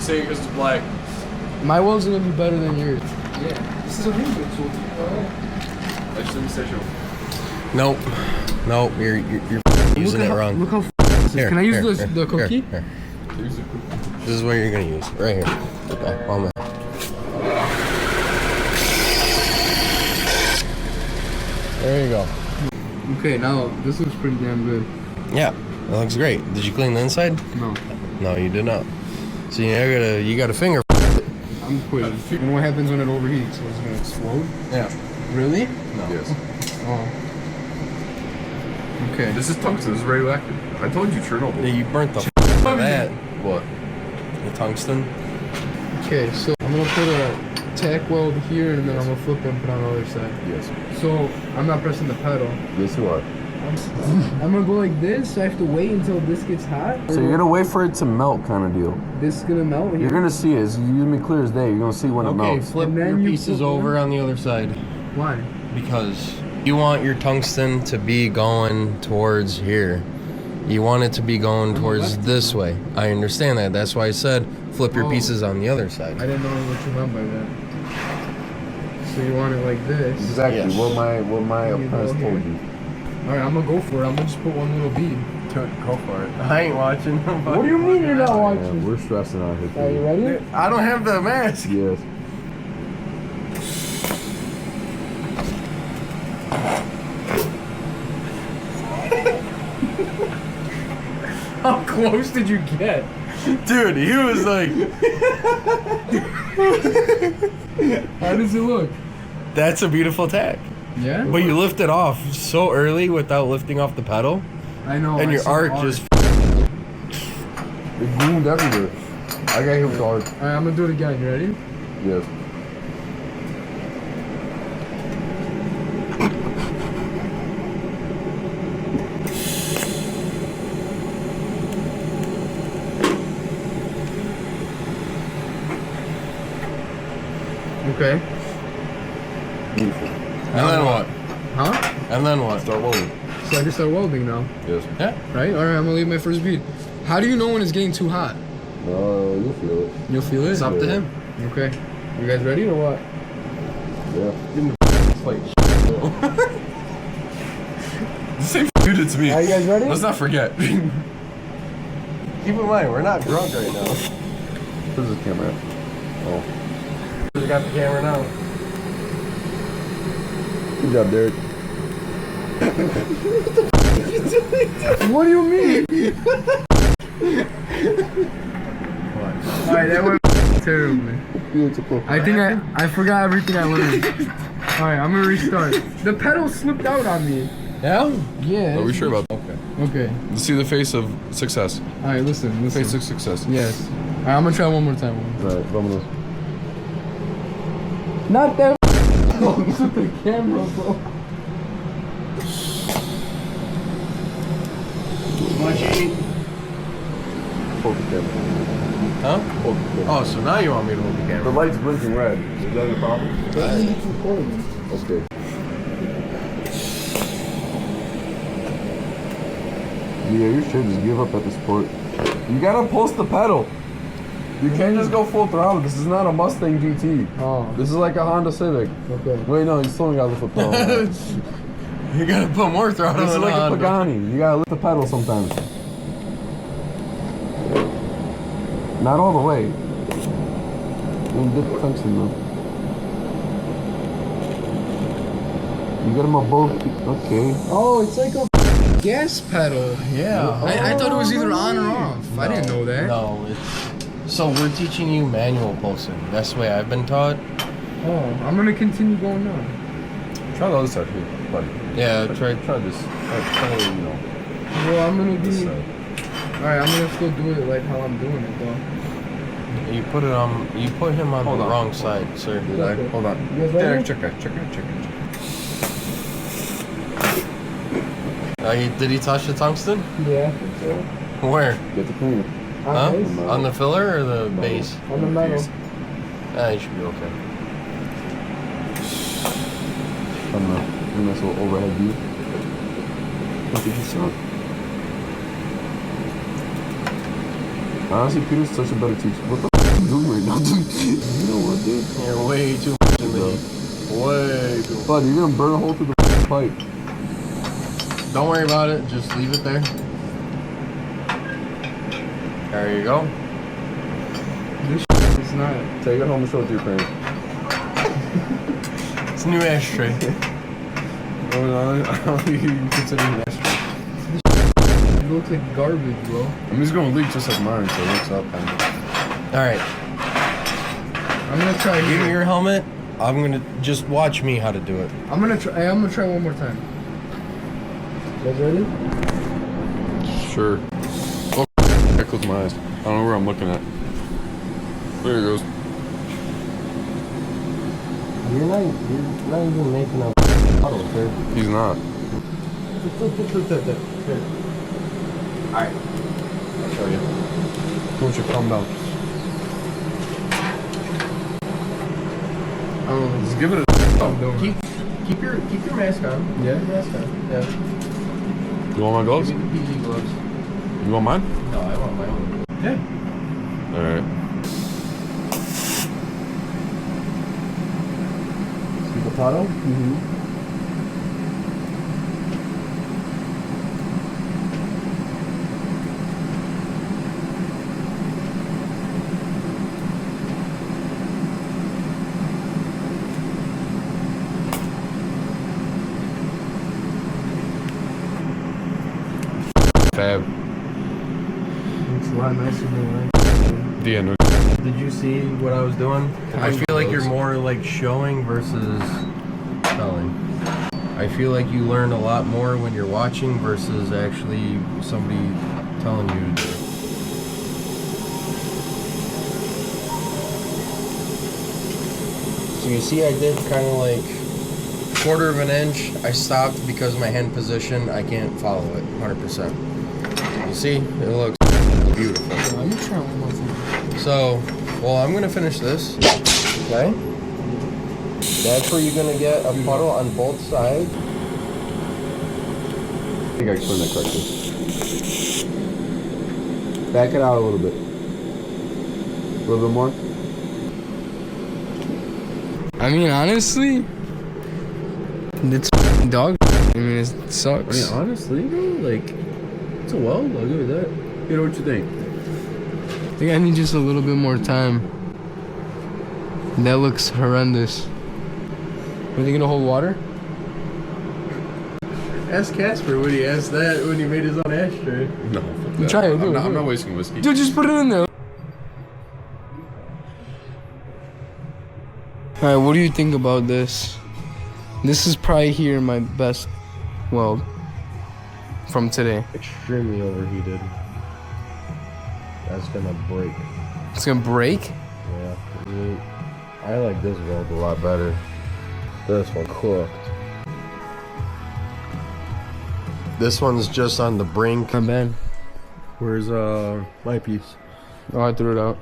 saying because it's black. My weld's gonna be better than yours. Yeah. This is a really good tool. Actually, let me set you. Nope. Nope. You're using it wrong. Look how this is. Here, Can I use here, the cookie? Here. This is what you're gonna use. Right here. Okay. 1 minute. There you go. Okay, now this looks pretty damn good. Yeah, that looks great. Did you clean the inside? No. No, you did not. So you got a finger. I'm quitting. And what happens when it overheats? So it's gonna explode? Yeah. Really? No. Yes. Oh. Okay. This is tungsten. This is radioactive. I told you Chernobyl. Yeah, you burnt the f of that. What? The tungsten. Okay, so I'm gonna put a tack weld here and then I'm gonna flip it and put it on the other side. Yes. So I'm not pressing the pedal. Yes, you are. I'm gonna go like this, so I have to wait until this gets hot. So you're gonna wait for it to melt, kind of deal. This is gonna melt here. You're gonna see it. It's gonna be clear as day. You're gonna see when it Okay, melts. flip And then your you pieces flip over them. on the other side. Why? Because you want your tungsten to be going towards here. You want it to be going towards this way. I understand that. That's why I said flip your pieces on the other side. I didn't know what you meant by that. So you want it like this. Exactly. Yes. What my You apprentice go told here. you. Alright, I'm gonna go for it. I'm gonna just put one little bead. Go for it. I ain't watching. What do you mean you're not Yeah, watching? we're stressing out here. Are you ready? I don't have the mask. Yes. How close did you get? Dude, he was like... How does it look? That's a beautiful tack. Yeah? But you lift it off so early without lifting off the pedal. I know. And I your see arc the just... It boomed everywhere. I got hit with the arc. Alright, I'm gonna do it again. You ready? Yes. Okay. Beautiful. And then what? Huh? And then what? Start welding. So I can start welding now. Yes. Yeah. Right? Alright, I'm gonna leave my first bead. How do you know when it's getting too hot? You'll feel it. You'll feel it? It's up to him. Okay. You guys ready or what? Yeah. The same you did to me. Are you guys ready? Let's not forget. Keep in mind, we're not drunk right now. Where's the camera at? Oh. We got the camera now. Good job, Derek. What do you mean? Alright, that went terribly. Beautiful. I think I forgot everything I learned. Alright, I'm gonna restart. The pedal slipped out on me. Yeah? Yeah. Are we sure about that? Okay. Okay. Let's see the face of success. Alright, listen. Face of success. Yes. Alright, I'm gonna try one more time. Right, vámonos. Not that with the camera, bro. Focus camera. Huh? Focus camera. Oh, so now you want me to hold the The camera? light's blinking red. Is that a problem? Okay. Yeah, you should just give up at this point. You gotta pulse the pedal. You can't just go full throttle. This is not a Mustang GT. Oh. This is like a Honda Civic. Okay. Wait, no, you still gotta lift the pedal. You gotta put more throttle This is in like the a Honda. Pagani. You gotta lift the pedal sometimes. Not all the way. You dip the tungsten though. You get them on both. Okay. Oh, it's like a gas pedal. Yeah. I thought it was either on or off. I didn't know that. No, so we're teaching you manual pulsing. That's the way I've been taught. Oh, I'm gonna continue going now. Try the other side here, buddy. Yeah, Try this. Try, you know, Well, I'm gonna this be. side. Alright, I'm gonna still do it like how I'm doing it though. You put it on. You put him on Hold the on. wrong side, sir. Hold on. You guys ready? Check it. Did he touch the tungsten? Yeah. Where? Get the cleaner. Huh? Nice. On the filler or the base? On the metal. You should be okay. On the nice little overhead view. What did you say? Honestly, Peter's such a better teacher. What the doing right now, dude. You know what, dude? You're way too much in the heat. Way too much. Bud, you're gonna burn a hole through the pipe. Don't worry about it. Just leave it there. There you go. This is not. Take it home and show it to your parents. It's a new ashtray. I don't think you can consider it an ashtray. It looks like garbage, bro. I mean, it's gonna leak just like mine, so it looks up kind of. All right. I'm gonna try. Give me your helmet. I'm gonna just watch me how to do it. I'm gonna try one more time. You guys ready? Sure. Oh, I close my eyes. I don't know where I'm looking at. There it goes. You're not even making a puddle, sir. He's not. Here. Alright. I'll show you. Don't you calm down. Just give it a. Keep your mask on. Yeah. Mask on. Yeah. You want my gloves? Give me the PG gloves. You want mine? No, I want my own. Yeah. Alright. See the puddle? Mm-hmm. Fab. It's a lot nicer than Yeah, no. Did you see what I was doing? I feel like you're more like showing versus telling. I feel like you learn a lot more when you're watching versus actually somebody telling you to do it. So you see I did kind of like 1/4 of an inch. I stopped because my hand position, I can't follow it 100%. You see, it looks beautiful. Let me try one more time. So, well, I'm gonna finish this. Okay. That's where you're gonna get a puddle on both sides. I think I explained that correctly. Back it out a little bit. A little bit more. I mean, honestly, it's dog. I mean, it sucks. honestly, bro, like, it's a weld. I'll give you that. You know what you think? I think I need just a little bit more time. That looks horrendous. Are they gonna hold water? Ask Casper when he asked that when he made his own ashtray. No. You try it, do it, I'm do not it. wasting whiskey. Dude, just put it in there. Alright, what do you think about this? This is probably here my best weld from today. Extremely overheated. That's gonna break. It's gonna break? Yeah. I like this weld a lot better. This one cooked. This one's just on the brink. Not bad. Where's my piece? Oh, I threw it out.